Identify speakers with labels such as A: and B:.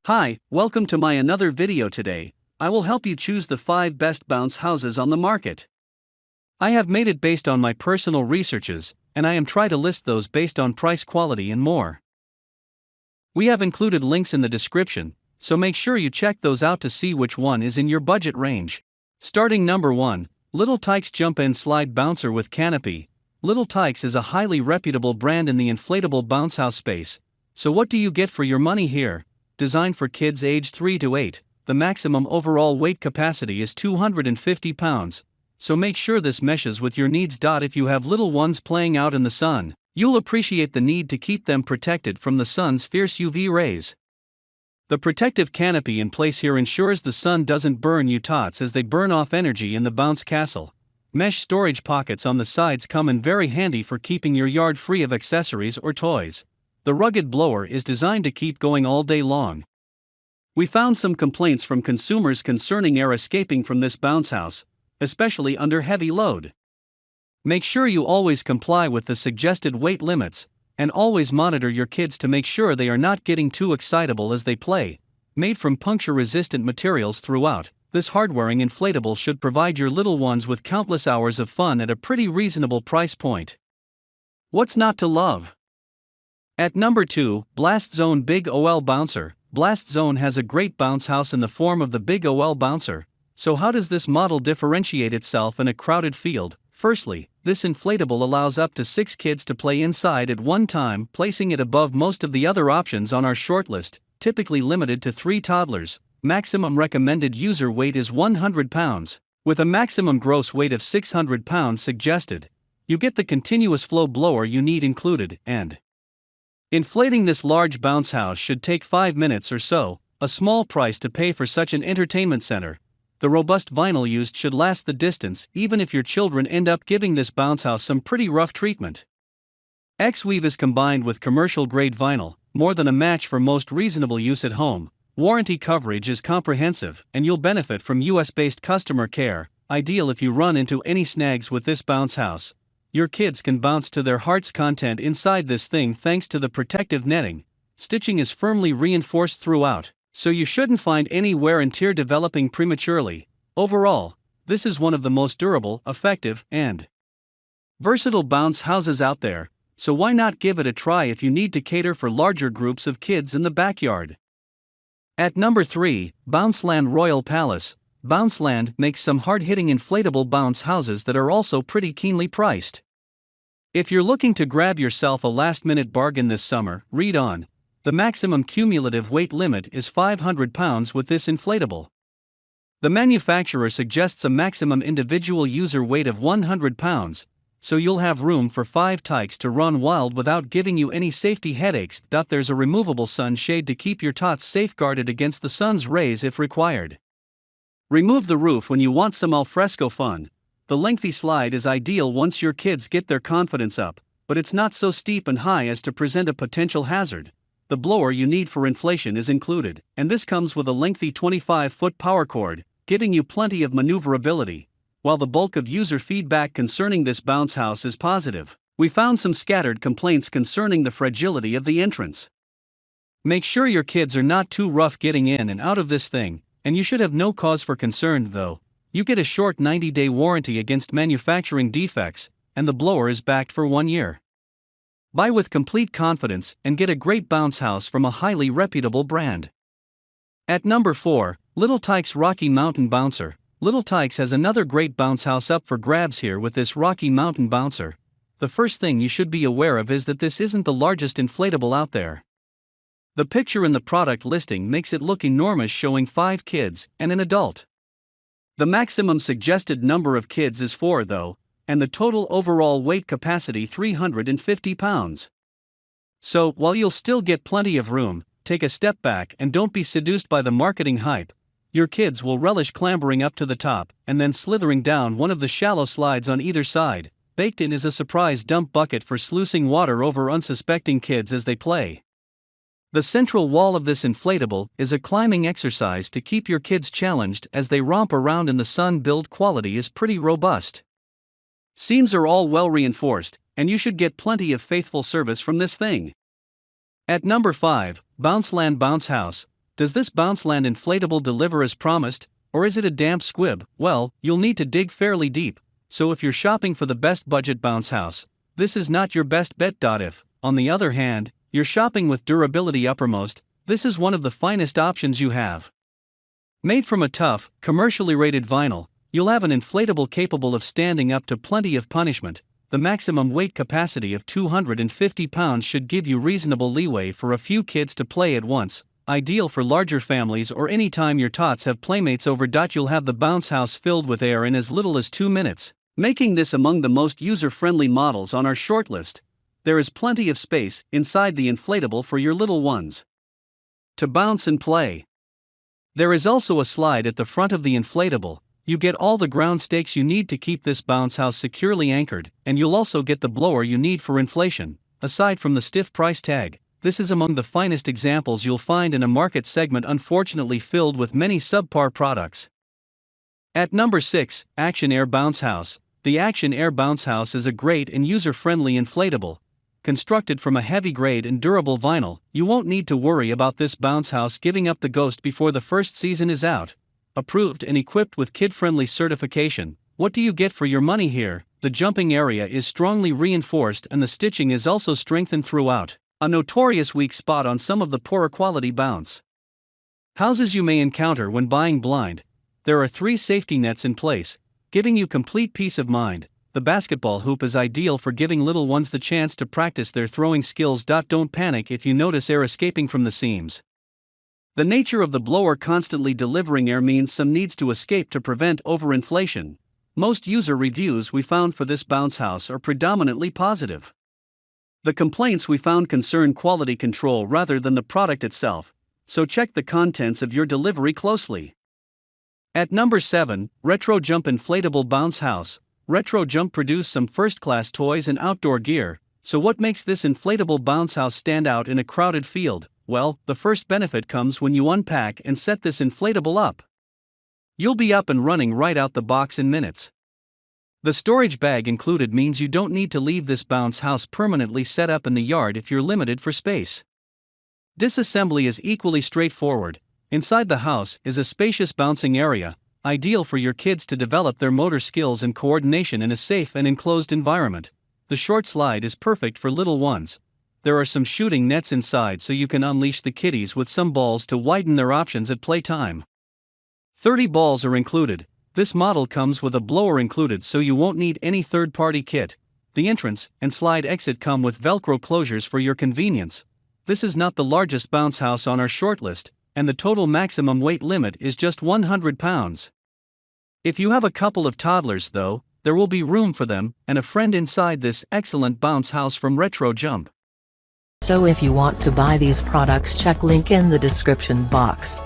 A: Hi, welcome to my another video today. I will help you choose the 5 best bounce houses on the market. I have made it based on my personal researches, and I am try to list those based on price, quality and more. We have included links in the description, so make sure you check those out to see which one is in your budget range. Starting number 1, Little Tikes Jump and Slide Bouncer with Canopy. Little Tikes is a highly reputable brand in the inflatable bounce house space. So what do you get for your money here? Designed for kids aged 3 to 8, the maximum overall weight capacity is 250 pounds. So make sure this meshes with your needs. If you have little ones playing out in the sun, you'll appreciate the need to keep them protected from the sun's fierce UV rays. The protective canopy in place here ensures the sun doesn't burn you tots as they burn off energy in the bounce castle. Mesh storage pockets on the sides come in very handy for keeping your yard free of accessories or toys. The rugged blower is designed to keep going all day long. We found some complaints from consumers concerning air escaping from this bounce house, especially under heavy load. Make sure you always comply with the suggested weight limits, and always monitor your kids to make sure they are not getting too excitable as they play. Made from puncture-resistant materials throughout, this hard-wearing inflatable should provide your little ones with countless hours of fun at a pretty reasonable price point. What's not to love? At number 2, Blast Zone Big OL Bouncer. Blast Zone has a great bounce house in the form of the Big OL Bouncer. So how does this model differentiate itself in a crowded field? Firstly, this inflatable allows up to 6 kids to play inside at one time, placing it above most of the other options on our shortlist, typically limited to 3 toddlers. Maximum recommended user weight is 100 pounds, with a maximum gross weight of 600 pounds suggested. You get the continuous flow blower you need included, and inflating this large bounce house should take 5 minutes or so, a small price to pay for such an entertainment center. The robust vinyl used should last the distance even if your children end up giving this bounce house some pretty rough treatment. X-Weave is combined with commercial grade vinyl, more than a match for most reasonable use at home. Warranty coverage is comprehensive and you'll benefit from US-based customer care, ideal if you run into any snags with this bounce house. Your kids can bounce to their heart's content inside this thing thanks to the protective netting. Stitching is firmly reinforced throughout, so you shouldn't find any wear and tear developing prematurely. Overall, this is one of the most durable, effective, and versatile bounce houses out there, so why not give it a try if you need to cater for larger groups of kids in the backyard. At number 3, Bounceland Royal Palace. Bounceland makes some hard-hitting inflatable bounce houses that are also pretty keenly priced. If you're looking to grab yourself a last-minute bargain this summer, read on. The maximum cumulative weight limit is 500 pounds with this inflatable. The manufacturer suggests a maximum individual user weight of 100 pounds, so you'll have room for 5 Tikes to run wild without giving you any safety headaches. There's a removable sunshade to keep your tots safeguarded against the sun's rays if required. Remove the roof when you want some alfresco fun. The lengthy slide is ideal once your kids get their confidence up, but it's not so steep and high as to present a potential hazard. The blower you need for inflation is included, and this comes with a lengthy 25-foot power cord, giving you plenty of maneuverability. While the bulk of user feedback concerning this bounce house is positive, we found some scattered complaints concerning the fragility of the entrance. Make sure your kids are not too rough getting in and out of this thing, and you should have no cause for concern though. You get a short 90-day warranty against manufacturing defects, and the blower is backed for 1 year. Buy with complete confidence and get a great bounce house from a highly reputable brand. At number 4, Little Tikes Rocky Mountain Bouncer. Little Tikes has another great bounce house up for grabs here with this Rocky Mountain Bouncer. The first thing you should be aware of is that this isn't the largest inflatable out there. The picture in the product listing makes it look enormous, showing 5 kids and an adult. The maximum suggested number of kids is 4 though, and the total overall weight capacity 350 pounds. So, while you'll still get plenty of room, take a step back and don't be seduced by the marketing hype. Your kids will relish clambering up to the top and then slithering down one of the shallow slides on either side. Baked in is a surprise dump bucket for sluicing water over unsuspecting kids as they play. The central wall of this inflatable is a climbing exercise to keep your kids challenged as they romp around in the sun. Build quality is pretty robust. Seams are all well reinforced, and you should get plenty of faithful service from this thing. At number 5, Bounceland Bounce House. Does this Bounceland inflatable deliver as promised, or is it a damp squib? Well, you'll need to dig fairly deep, so if you're shopping for the best budget bounce house, this is not your best bet. If, on the other hand, you're shopping with durability uppermost, this is one of the finest options you have. Made from a tough, commercially rated vinyl, you'll have an inflatable capable of standing up to plenty of punishment. The maximum weight capacity of 250 pounds should give you reasonable leeway for a few kids to play at once, ideal for larger families or any time your tots have playmates over. You'll have the bounce house filled with air in as little as 2 minutes, making this among the most user-friendly models on our shortlist. There is plenty of space inside the inflatable for your little ones to bounce and play. There is also a slide at the front of the inflatable. You get all the ground stakes you need to keep this bounce house securely anchored, and you'll also get the blower you need for inflation. Aside from the stiff price tag, this is among the finest examples you'll find in a market segment unfortunately filled with many subpar products. At number 6, Action Air Bounce House. The Action Air Bounce House is a great and user-friendly inflatable. Constructed from a heavy-grade and durable vinyl, you won't need to worry about this bounce house giving up the ghost before the first season is out. Approved and equipped with kid-friendly certification, what do you get for your money here? The jumping area is strongly reinforced and the stitching is also strengthened throughout, a notorious weak spot on some of the poorer quality bounce houses you may encounter when buying blind. There are 3 safety nets in place, giving you complete peace of mind. The basketball hoop is ideal for giving little ones the chance to practice their throwing skills. Don't panic if you notice air escaping from the seams. The nature of the blower constantly delivering air means some needs to escape to prevent overinflation. Most user reviews we found for this bounce house are predominantly positive. The complaints we found concern quality control rather than the product itself, so check the contents of your delivery closely. At number 7, Retro Jump Inflatable Bounce House. Retro Jump produce some first-class toys and outdoor gear, so what makes this inflatable bounce house stand out in a crowded field? Well, the first benefit comes when you unpack and set this inflatable up. You'll be up and running right out the box in minutes. The storage bag included means you don't need to leave this bounce house permanently set up in the yard if you're limited for space. Disassembly is equally straightforward. Inside the house is a spacious bouncing area, ideal for your kids to develop their motor skills and coordination in a safe and enclosed environment. The short slide is perfect for little ones. There are some shooting nets inside so you can unleash the kiddies with some balls to widen their options at playtime. 30 balls are included. This model comes with a blower included so you won't need any third-party kit. The entrance and slide exit come with Velcro closures for your convenience. This is not the largest bounce house on our shortlist, and the total maximum weight limit is just 100 pounds. If you have a couple of toddlers though, there will be room for them and a friend inside this excellent bounce house from Retro Jump.
B: So if you want to buy these products, check link in the description box.